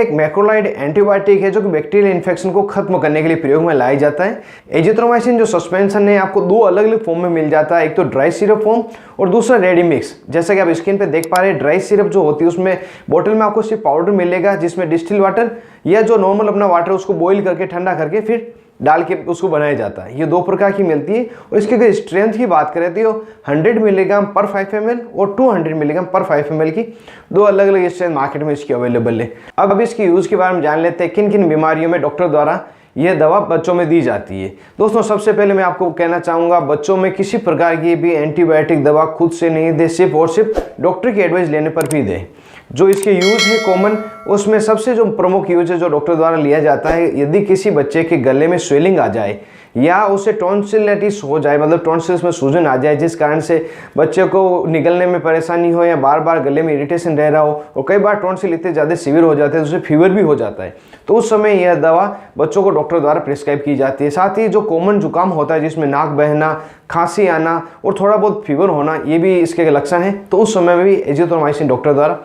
एक macrolide antibiotic है जो कि बैक्टीरियल इन्फेक्शन को खत्म करने के लिए प्रयोग में लाया जाता है। एजिथ्रोमाइसिन जो सस्पेंशन है आपको दो अलग अलग फॉर्म में मिल जाता है, एक तो ड्राई सिरप फॉर्म और दूसरा रेडी मिक्स। जैसा कि आप स्क्रीन पे देख पा रहे हैं, ड्राई सिरप जो होती है उसमें बोतल में आपको सिर्फ पाउडर मिलेगा, जिसमें डिस्टिल वाटर या जो नॉर्मल अपना वाटर उसको बॉईल करके ठंडा करके फिर डाल के उसको बनाया जाता है। ये दो प्रकार की मिलती है। और इसकी अगर स्ट्रेंथ की बात करें तो 100 मिलीग्राम पर 5 ml और 200 मिलीग्राम पर 5 ml की दो अलग अलग स्ट्रेंथ मार्केट में इसकी अवेलेबल है। अब इसकी यूज़ के बारे में जान लेते हैं, किन किन बीमारियों में डॉक्टर द्वारा यह दवा बच्चों में दी जाती है। दोस्तों सबसे पहले मैं आपको कहना चाहूँगा, बच्चों में किसी प्रकार की भी एंटीबायोटिक दवा खुद से नहीं दे, सिर्फ और सिर्फ डॉक्टर की एडवाइस लेने पर भी दें। जो इसके यूज़ है कॉमन, उसमें सबसे जो प्रमुख यूज है जो डॉक्टर द्वारा लिया जाता है, यदि किसी बच्चे के गले में स्वेलिंग आ जाए या उसे टॉन्सिलाइटिस हो जाए, मतलब टॉन्सिल्स में सूजन आ जाए, जिस कारण से बच्चे को निगलने में परेशानी हो या बार बार गले में इरिटेशन रह रहा हो और कई बार टॉन्सिल इतने ज़्यादा सीवियर हो जाते हैं तो उसे फीवर भी हो जाता है, तो उस समय यह दवा बच्चों को डॉक्टर द्वारा प्रिस्क्राइब की जाती है। साथ ही जो कॉमन जुकाम होता है जिसमें नाक बहना, खांसी आना और थोड़ा बहुत फीवर होना, ये भी इसके लक्षण है, तो उस समय में भी एजिथ्रोमाइसिन डॉक्टर द्वारा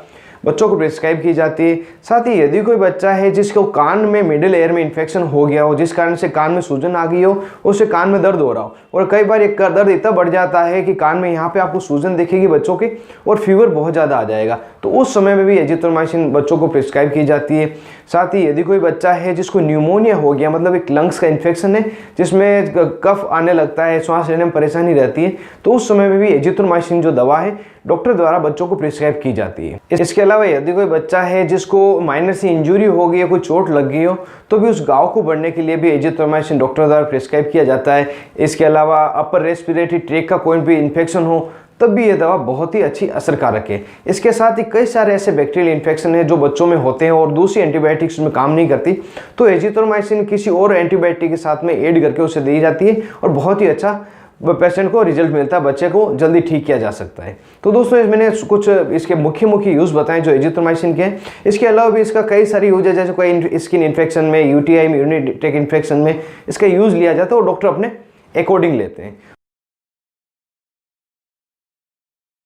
बच्चों को प्रिस्क्राइब की जाती है। साथ ही यदि कोई बच्चा है जिसको कान में मिडिल एयर में इन्फेक्शन हो गया हो, जिस कारण से कान में सूजन आ गई हो, उससे कान में दर्द हो रहा हो और कई बार एक दर्द इतना बढ़ जाता है कि कान में यहाँ पे आपको सूजन दिखेगी बच्चों की और फीवर बहुत ज़्यादा आ जाएगा, तो उस समय में भी एजिथ्रोमाइसिन बच्चों को प्रिस्क्राइब की जाती है। साथ ही यदि कोई बच्चा है जिसको न्यूमोनिया हो गया, मतलब एक लंग्स का इन्फेक्शन है जिसमें कफ आने लगता है, सांस लेने में परेशानी रहती है, तो उस समय में भी एजिथ्रोमाइसिन जो दवा है डॉक्टर द्वारा बच्चों को प्रिस्क्राइब की जाती है। इसके अलावा यदि कोई बच्चा है जिसको माइनर सी इंजरी हो गई है, कोई चोट लग गई हो, तो भी उस घाव को बढ़ने के लिए भी एजिथ्रोमाइसिन डॉक्टर द्वारा प्रिस्क्राइब किया जाता है। इसके अलावा अपर रेस्पिरेटरी ट्रैक का कोई भी इन्फेक्शन हो, तब भी यह दवा बहुत ही अच्छी असरकारक है। इसके साथ ही कई सारे ऐसे बैक्टीरियल इन्फेक्शन है जो बच्चों में होते हैं और दूसरी एंटीबायोटिक्स में काम नहीं करती, तो एजिथ्रोमाइसिन किसी और एंटीबायोटिक के साथ में ऐड करके उसे दी जाती है और बहुत ही अच्छा पेशेंट को रिजल्ट मिलता है, बच्चे को जल्दी ठीक किया जा सकता है। तो दोस्तों मैंने कुछ इसके मुख्य यूज़ बताएं जो एजिथ्रोमाइसिन के हैं। इसके अलावा भी इसका कई सारी यूज है, जैसे कोई स्किन इन्फेक्शन में, यूटीआई में, यूरिनरी ट्रैक्ट इन्फेक्शन में इसका यूज़ लिया जाता है और डॉक्टर अपने अकॉर्डिंग लेते हैं।